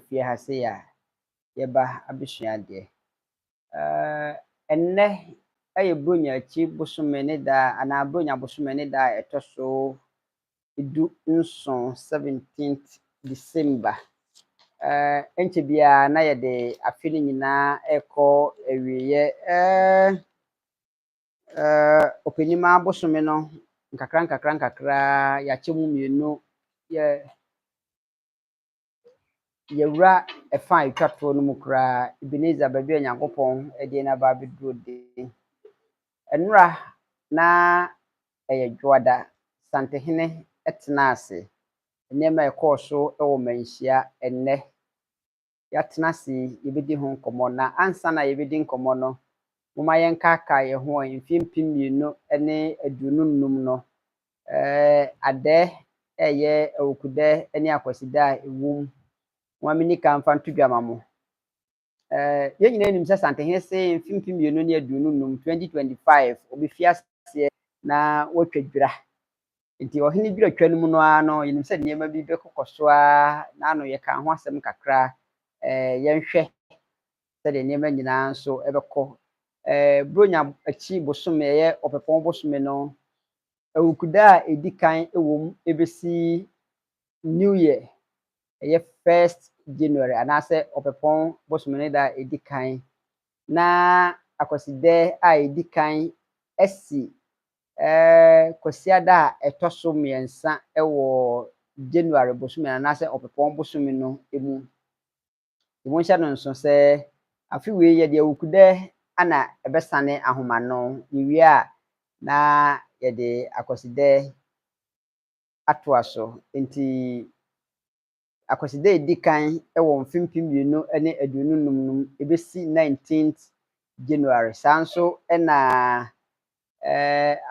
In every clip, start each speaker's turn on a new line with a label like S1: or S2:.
S1: fie ha sei a yɛba abɛsua adeɛ. Ɛnnɛ ɛyɛ Bronyaakyi bosome ne da anaa Bronya bosome ne da a ɛtɔ so 17 17th December. Ɛnkyɛ biara na yɛde afe no nyinaa ɛkɔ awieeɛ. Ɔpɛnim abosome no nkakra yɛakyɛ mu mmienu. Yɛwura ɛfa a ɛtwa toɔ no mu koraa, Ebenezer baabi a Nyankopɔn ɛde no aba abɛduro de. Nnora na ɛyɛ dwoada, Santehene ɛtena ase. Nneɛma a ɛkɔɔ so ɛwɔ manhyia ɛnnɛ. Yɛatena ase yɛbɛdi ho nkɔmmɔ, na ansa na yɛbɛdi nkɔmmɔ no, momma yɛnkaaka yɛn ho a mfeɛ 2025 no, adɛ ɛyɛ awukudɛ ne akwasida a ɛwom. Momma menni kan mfa nto dwa ma mo. Yɛn nyinaa nim sɛ Santehene se mfeɛ 2025 2025 ɔbɛfi aseɛ na wɔatwa dwira. Nti ɔhene dwiratwa no mu no ara no, yɛnim sɛ nneɛma bi bɛkɔkɔ so a, na ano yɛka ho asɛm kakra. Yɛnhwɛ sɛdeɛ nneɛma nyinaa nso ɛbɛkɔ. Bronyaakyi bosome ɛyɛ ɔpɛpɔn bosome no, awukuda a ɛdi kan ɛwom ɛbɛsi New Year, ɛyɛ 1st January anaasɛ ɔpɛpɔn bosome ne da a ɛdi kan, na akwasidɛ a ɛdi kan ɛsi kwasiada a ɛtɔ so 3 ɛwɔ January bosome anaasɛ ɔpɛpɔn bosome no mu. Monhyɛ no nso sɛ afe wei yɛde awukudɛ ana ɛbɛsane ahoma no. Yɛwie a na yɛde akwasidɛ atoa so. Nti akwasidɛ ɛdi kan ɛwɔ mfeɛ 2025 no ɛbɛsi 19th January. Saa nso ɛna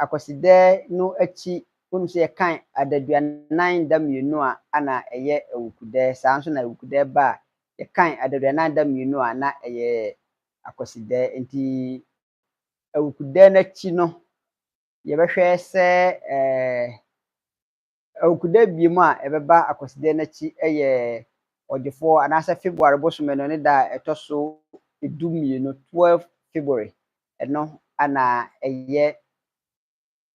S1: akwasidɛ no akyi, wonim sɛ yɛkan adaduanan da mmienu a ana ɛyɛ awukudɛ. Saa nso na awukudɛ ba a yɛkan adaduanan da mmienu a na ɛyɛ akwasidɛ. Nti awukudɛ n'akyi no, yɛbɛhwɛ sɛ awukudɛ biemu a ɛbɛba akwasidɛ n'akyi ɛyɛ ɔgyefoɔ anaasɛ February bosome no ne da a ɛtɔ so 12 12 February. Ɛno ana ɛyɛ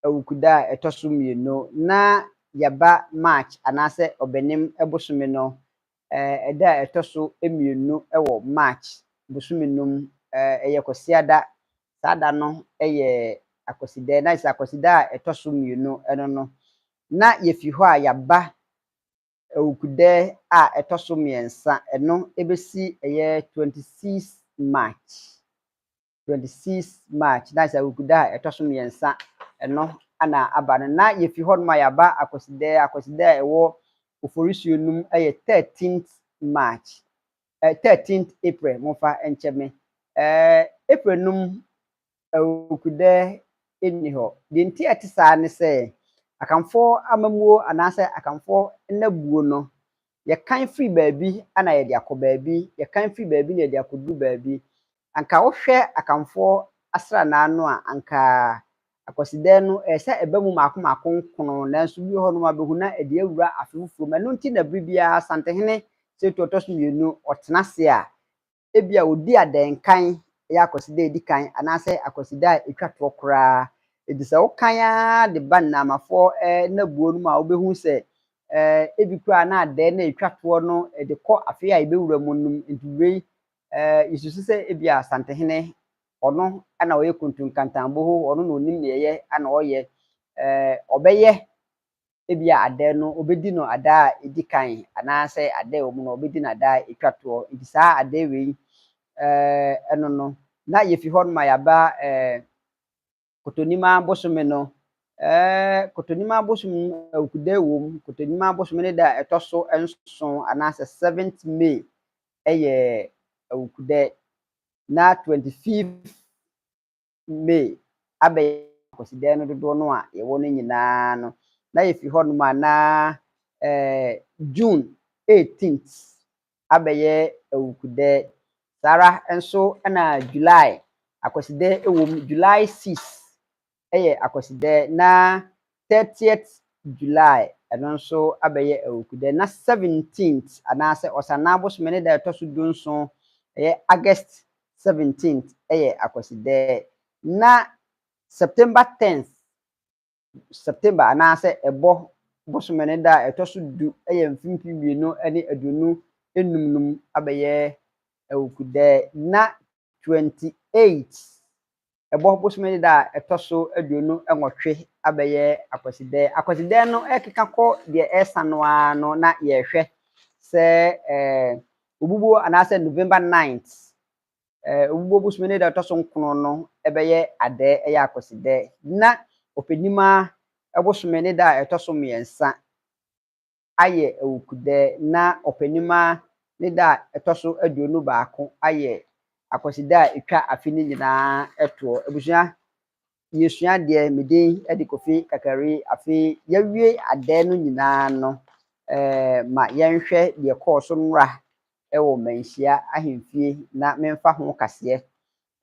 S1: awukuda a ɛtɔ so 2. Na yɛba March anaasɛ ɔbɛnem bosome no, ɛda a ɛtɔ so 2 ɛwɔ March bosome no mu, ɛyɛ kwasiada. Saa da no ɛyɛ akwasidɛ. Na sɛ akwasida a ɛtɔ so 2 ɛno no, na yɛfi hɔ a yɛaba awukudɛ a ɛtɔ so 3, ɛno ɛbɛsi ɛyɛ 26 March. 26 March, na sɛ awukudɛ a ɛtɔ so 3 ɛno ana aba no. Na yɛfi hɔ nom a yɛaba akwasidɛ a ɛwɔ Oforisuo no mu ɛyɛ 13th March. 13th April, momfa nkyɛ me. April nom awukudɛ ɛnni hɔ. Deɛ nti ɛte saa ne sɛ, akamfoɔ amamuo anaasɛ akamfoɔ nnabuo no, yɛkan firi baabi ana yɛde akɔ baabi, yɛkan firi baabi na yɛde akɔduru baabi. Anka wohwɛ akamfoɔ asranaa no a, anka akwasidɛ no ɛsɛ ɛba mu maako nkono, nanso bi hɔ nom abɛhu na ɛde awura afe foforɔ mu. Ɛno nti na bere biara Santehene sɛ ɛtɔ so 2 ɔtena ase a, ebia ɔdi adankan ɛyɛ akwasidɛ a ɛdi kan anaasɛ akwasidɛ a ɛtwa toɔ koraa. Ɛdi sɛ wokan a de ba nnamafoɔ nnabuo no mu a wobɛhu sɛ ebi koraa na adɛ na ɛtwa toɔ no ɛde kɔ afe a ɛbɛwura mu no. Nti wei yɛsusu sɛ ebia Santehene ɔno ana ɔyɛ kuntunkantambo, ɔno na onim nea ɛyɛ ana ɔyɛ. Ɔbɛyɛ ebia adɛ no, ɔbɛdi no ada a ɛdi kan anaasɛ ada a ɛwɔ mu no ɔbɛdi no ada a ɛtwa toɔ. Nti saa ada wei ɛno no, na yɛfi hɔ nom a yɛaba Kotonima bosome no. Kotonima bosome awukudɛ wom. Kotonima bosome ne da a ɛtɔ so 7 anaasɛ 7th May ɛyɛ awukudɛ. Na 25th May abɛyɛ akwasidɛ no dodoɔ no a yɛwɔ no nyinaa no. Na yɛfi hɔ nom a na June 18th abɛyɛ awukudɛ. Saa ara nso ɛna July akwasidɛ ɛwom. July 6 ɛyɛ akwasidɛ. Na 30th July ɛno nso abɛyɛ awukude na 17th anaasɛ ɔsana bosome ne da ɛtɔ so dunson ɛyɛ August 17th ɛyɛ akwasidɛ na September 10th September anaasɛ ɛbɔ bosome ne da ɛtɔ so du ɛyɛ mfimfini mmienu ne aduonu enum abɛyɛ awukude na 28th ɛbɔ bosome ne da ɛtɔ so aduonu nwɔtwe abɛyɛ akwasidɛ akwasidɛ no ɛkeka kɔ deɛ ɛsa no ara no na yɛhwɛ sɛ obubuo anaasɛ November 9th obubuo bosome ne da ɛtɔ so nkono no ɛbɛyɛ adɛ ɛyɛ akwasidɛ na ɔpɛnima bosome ne da ɛtɔ so mmiɛnsa ayɛ awukude na ɔpɛnima ne da ɛtɔ so aduonu baako ayɛ akwasidɛ a etwa afi ne nyinaa ɛtoɔ abusua yɛsua deɛ medin de Kofi Kakari afi yɛwie adɛ no nyinaa no ma yɛnhwɛ deɛ kɔɔ so nnora ɛwɔ manhyia ahemfie na memfa ho kaseɛ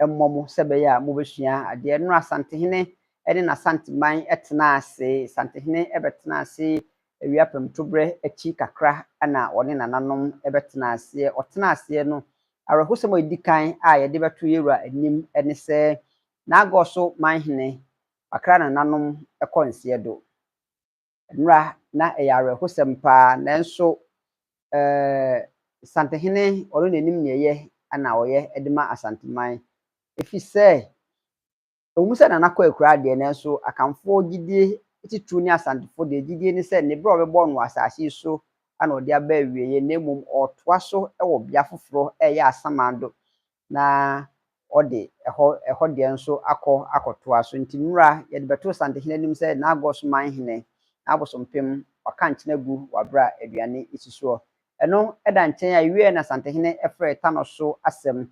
S1: mmɔ mo sɛ bɛyɛ a mobɛsua adeɛ nnora Santehene ɛne n'asanteman ɛtena ase Santehene ɛbɛtena ase awia pɛmtoberɛ akyi kakra ana ɔne nananom ɛbɛtena aseɛ ɔtena aseɛ no awerɛhosɛm a ɛdi kan a yɛde bɛto yɛwura anim ne sɛ n'agɔ so manhene akra nananom ɛkɔ nseɛ do nnora na ɛyɛ awerɛhosɛm paa nanso Santehene ɔno n'anim ne ɛyɛ ana ɔyɛ de ma asanteman ɛfiri sɛ ɔmu sɛ nanakɔ akura deɛ nanso akamfoɔ gyidie titiri ne asantefoɔ deɛ gyidie ne sɛ ne berɛ a ɔbɛbɔ no asase yi so ana ɔde aba awieeɛ na mmom ɔtoa so wɔ bea foforɔ ɛyɛ Asamando na ɔde ɛhɔ deɛ nso akɔtoa so nti nnora yɛde bɛto Santehene anim sɛ n'agɔ so manhene n'abosompem waka nkyene gu w'abrɛ a aduane esi soɔ ɛno ɛda nkyɛn a ewie na Santehene ɛfrɛ Tano so asɛm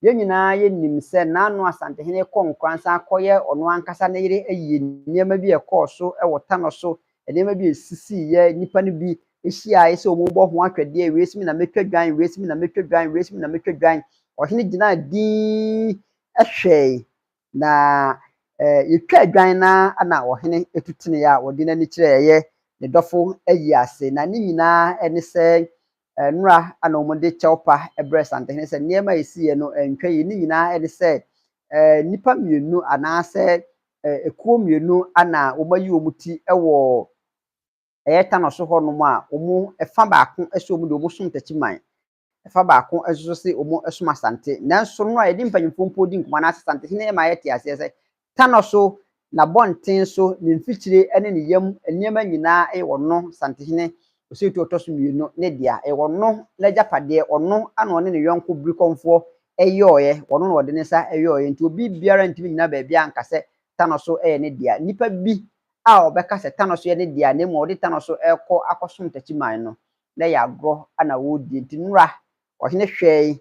S1: yɛn nyinaa yɛnim sɛ n'ano a Santehene kɔ nkransa akɔyɛ ɔno ankasa ne yere ayi nneɛma bi ɛkɔɔ so ɛwɔ Tano so nneɛma bi esisi yɛ nipa no bi ehyia ayɛ sɛ ɔmo bɔ ho atwɛdeɛ wiesimi na metwa dwan wiesimi na metwa dwan wiesimi na metwa dwan ɔhene gyina din ɛhwɛ na yɛtwa dwan na ana ɔhene etutune a wɔde n'ani kyerɛ ɛyɛ ne dɔfo ayi ase na ne nyinaa ɛne sɛ nnora ana wɔn de kyɛwpa ɛbrɛ Santehene sɛ nneɛma a esiiɛ no ntwa yi ne nyinaa ɛne sɛ nipa mmienu anaasɛ ekuo mmienu ana wɔn ayi wɔn ti ɛwɔ ɛyɛ Tano so hɔ nom a wɔn ɛfa baako ɛsɛ wɔn de wɔn som tɛkyiman ɛfa baako ɛsoso sɛ wɔn ɛsom Asante nanso no a yɛde mpanyinfoɔ mpo di nkɔmɔ anaasɛ Santehene ɛma yɛte aseɛ sɛ Tano so na bɔnten so ne mfikyire ɛne ne yam nneɛma nyinaa ɛwɔ no Santehene osetu ɔtɔ so mmienu ne dea ɛwɔ no n'agyapadeɛ ɔno ana ɔne ne yɔnko birikɔnfoɔ ɛyɔɔyɛ ɔno na ɔde ne nsa ɛyɔɔyɛ nti obi biara ntumi nyina baabi anka sɛ Tano so ɛyɛ ne dea nipa bi a ɔbɛka sɛ Tano so yɛ ne dea na mmom ɔde Tano so ɛkɔ akɔsom tɛkyiman no na yɛ agorɔ ana wɔredie nti nnora ɔhene hwɛɛ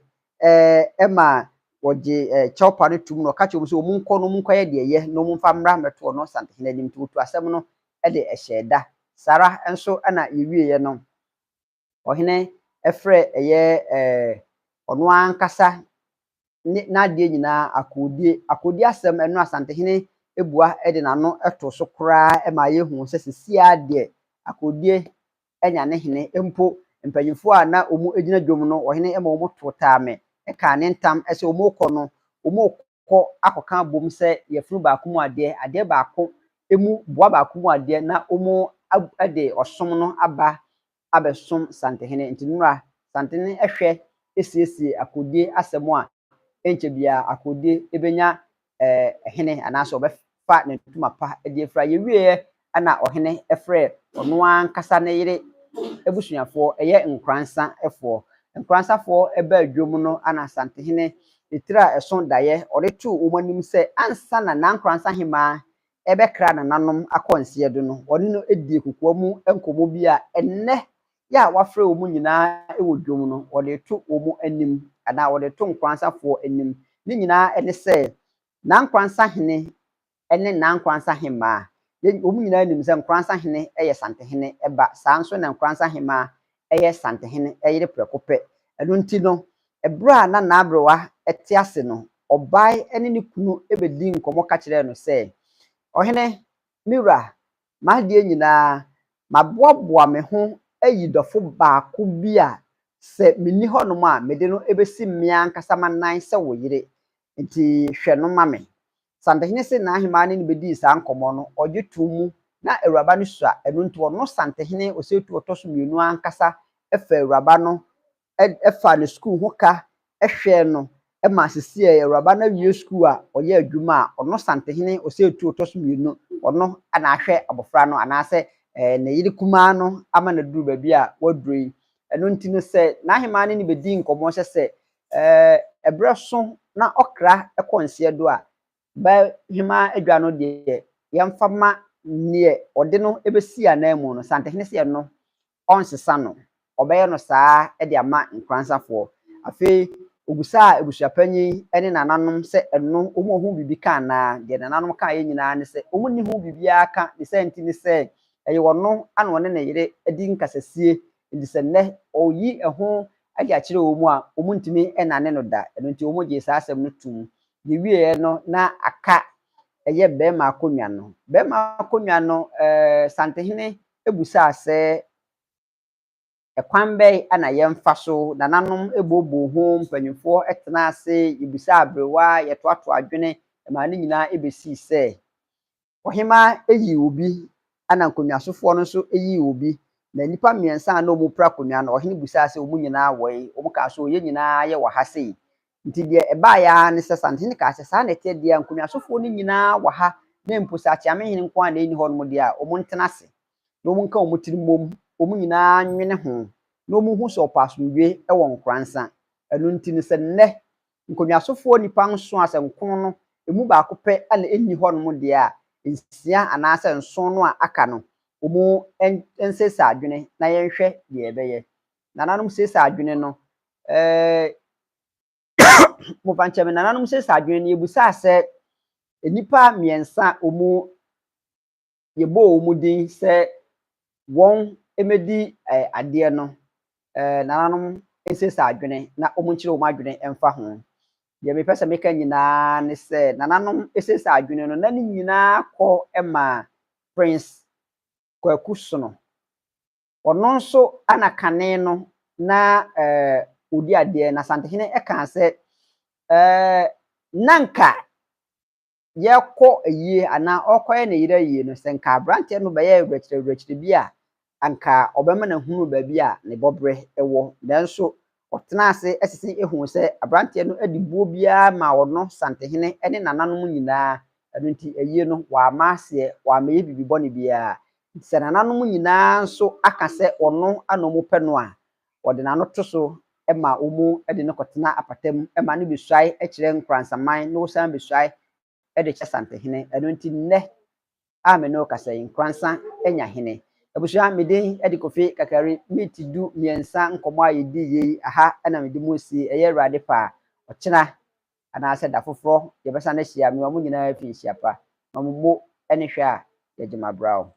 S1: ɛma wɔgye kyɛwpa no tum na ɔka kyerɛ wɔn sɛ wɔn nkɔ no wɔn nkɔyɛ deɛ ɛyɛ na wɔn mfa mmra mmɛto ɔno Santehene anim nti wotu asɛm no ɛde ɛhyɛ da Sara nso ana yɛwieɛ no ɔhene ɛfrɛ ɛyɛ ɔno ankasa n'adeɛ nyinaa akodie asɛm ɛno Asantehene ebua ɛde n'ano ɛto so koraa ɛma yɛhu sɛ sisia deɛ akodie ɛnya ne hene mpo mpanyinfoɔ a na wɔn gyina dwom no ɔhene ɛma wɔn to taame ɛka ne ntam ɛsɛ wɔn kɔ no wɔn kɔ akɔka bom sɛ yɛfunu baako mu adeɛ baako emu boa baako mu adeɛ na wɔn ɛde ɔsom no abɛsom Santehene nti nnora Santehene ɛhwɛ esiesie akodie asɛm a ɛnkyɛ bia akodie ebenya ɛhene anaasɛ ɔbɛfa ne ntoma pa ɛde efra yɛwieɛ ana ɔhene ɛfrɛ ɔno ankasa ne yere ebusuafoɔ ɛyɛ nkransafoɔ ɛbɛ adwom no ana Santehene etiri a ɛso daeɛ ɔde to wɔn anim sɛ ansa na nankransa hemaa ɛbɛkra nananom akɔ nseɛ do no ɔne no edi kukuo mu nkɔmɔ bi a ɛnnɛ yɛ a wafrɛ wɔn nyinaa ɛwɔ dwom no ɔde to wɔn anim anaa ɔde to nkransafoɔ anim ne nyinaa ɛne sɛ nankransa hene ɛne nankransa hemaa wɔn nyinaa nim sɛ nkransa hene ɛyɛ Santehene ɛba saa nso na nkransa hemaa ɛyɛ Santehene ɛyere prɛko pɛ ɛno nti no ɛbrɛ a na n'abrewa ɛte ase no ɔbaa ɛne ne kunu ɛbɛdi nkɔmɔ ka kyerɛ no sɛ ɔhene mewura m'adeɛ nyinaa maboaboa me ho ayi dɔfo baako bi a sɛ menni hɔnom a mede no ebesi mmea ankasa manan sɛ wo yere nti hwɛ no ma me. Santehene se n'ahemaa ne bedi saa nkɔmmɔ no ɔgye to mu na awuraba no sua ɛno nti ɔno Santehene osetu ɔtɔ so mmienu ankasa ɛfa awuraba no ɛfa ne sukuu ho ka ɛhwɛ no ɛma sisi awuraba no awie sukuu a ɔyɛ adwuma a ɔno Santehene osetu ɔtɔ so mmienu ɔno ana ahwɛ abɔfra no anaasɛ ne yere kumaa no ama na duru baabi a waduru yi. Ɛno nti no sɛ n'ahemaa ne bedi nkɔmmɔ hyɛ sɛ ɛbrɛ so na ɔkra ɛkɔ nseɛ do a bɛhema adwa no deɛ yɛmfa ma neɛ ɔde no ebesi anan mu no Santehene sɛ no ɔnsesa no ɔbɛyɛ no saa de ama nkransafoɔ. Afei obusaa abusuapanyin ne nananom sɛ ɛno ɔmo ho bibi ka anaa deɛ nananom ka yɛ nyinaa ne sɛ ɔmo ne ho bibiara ka ne sɛ nti ne sɛ ɛyɛ ɔno ana ɔne ne yere di nkasasie nti sɛ nnɛ ɔyi ɛho ade akyerɛ wɔ mu a ɔmo ntumi nane no da ɛno nti ɔmo gye saa asɛm no tum. Yɛwieɛ no na aka ɛyɛ bɛrima akonnwa no. Bɛrima akonnwa no Santehene ebusaa sɛ ɛkwan bɛn ana yɛmfa so nananom ebobo ho mpanyinfoɔ ɛtena ase yɛbusaa aberewa yɛtoato adwene ma ne nyinaa ebesi sɛ ɔhema eyi obi ana nkonnwasofoɔ no nso eyi obi na nipa mmiɛnsa na ɔmo pra akonnwa no ɔhene busaa sɛ ɔmo nyinaa wɔyi ɔmo kaa so yɛn nyinaa yɛ wɔ ha sei. Nti deɛ ɛbaeɛ ne sɛ Santehene kaa sɛ saa na ɛteɛ deɛ nkonnwasofoɔ no nyinaa wɔ ha na mpo sɛ Akyeamehene nko a na ɛni hɔ nom deɛ a ɔmo ntena ase na ɔmo nka ɔmo tiri mmom ɔmo nyinaa nwene ho na ɔmo hu sɛ ɔpɛ asomdwe ɛwɔ nkransa. Ɛno nti no sɛ nnɛ nkonnwasofoɔ nipa nso a sɛ nkono no emu baako pɛ ana ɛni hɔ nom deɛ a nsia anaasɛ nson no a aka no ɔmo nsesa adwene na yɛnhwɛ deɛ ɛbɛyɛ. Nananom sesa adwene no mofankyɛm nananom sesa adwene no yɛbusaa sɛ nipa mmiɛnsa ɔmo yɛbɔ ɔmo din sɛ wɔn emedi adeɛ no nananom sesa adwene na ɔmo nkyerɛ ɔmo adwene ɛmfa ho. Deɛ mepɛ sɛ meka nyinaa ne sɛ nananom sesa adwene no na ne nyinaa kɔ ɛma Prince Kwaku Sono. Ɔno nso ana kane no na odi adeɛ na Santehene ɛka sɛ nanka yɛkɔ ayie anaa ɔkɔyɛ ne yere ayie no sɛ nka aberanteɛ no bɛyɛ werɛkyerɛ bi a anka ɔbɛma na hunu baabi a ne bɔbrɛ ɛwɔ. Nanso ɔtena ase ɛsese ehu sɛ aberanteɛ no adi buo biara ma ɔno Santehene ne nananom nyinaa. Ɛno nti ayie no wama aseɛ wama yɛ bibi bɔne biara. Sɛ nananom nyinaa nso aka sɛ ɔno ana ɔmo pɛ no a ɔde n'ano to so ɛma ɔmo de no kɔtena apatam ɛma no besuae ɛkyerɛ nkransaman na ɔsan besuae ɛde kyɛ Santehene. Ɛno nti nnɛ a me no kasa yi nkransa anya hene. Abusua meden ɛde Kofi Kakari meet du mmiɛnsa nkɔmmɔ a yɛdi yei aha ɛna mede mu si ɛyɛ Awurade pa ɔkyena anaasɛ da foforɔ yɛbɛsa no ahyia me ɔmo nyinaa fi hyia pa ma mo mo ɛne hwɛ a yɛgyema brao.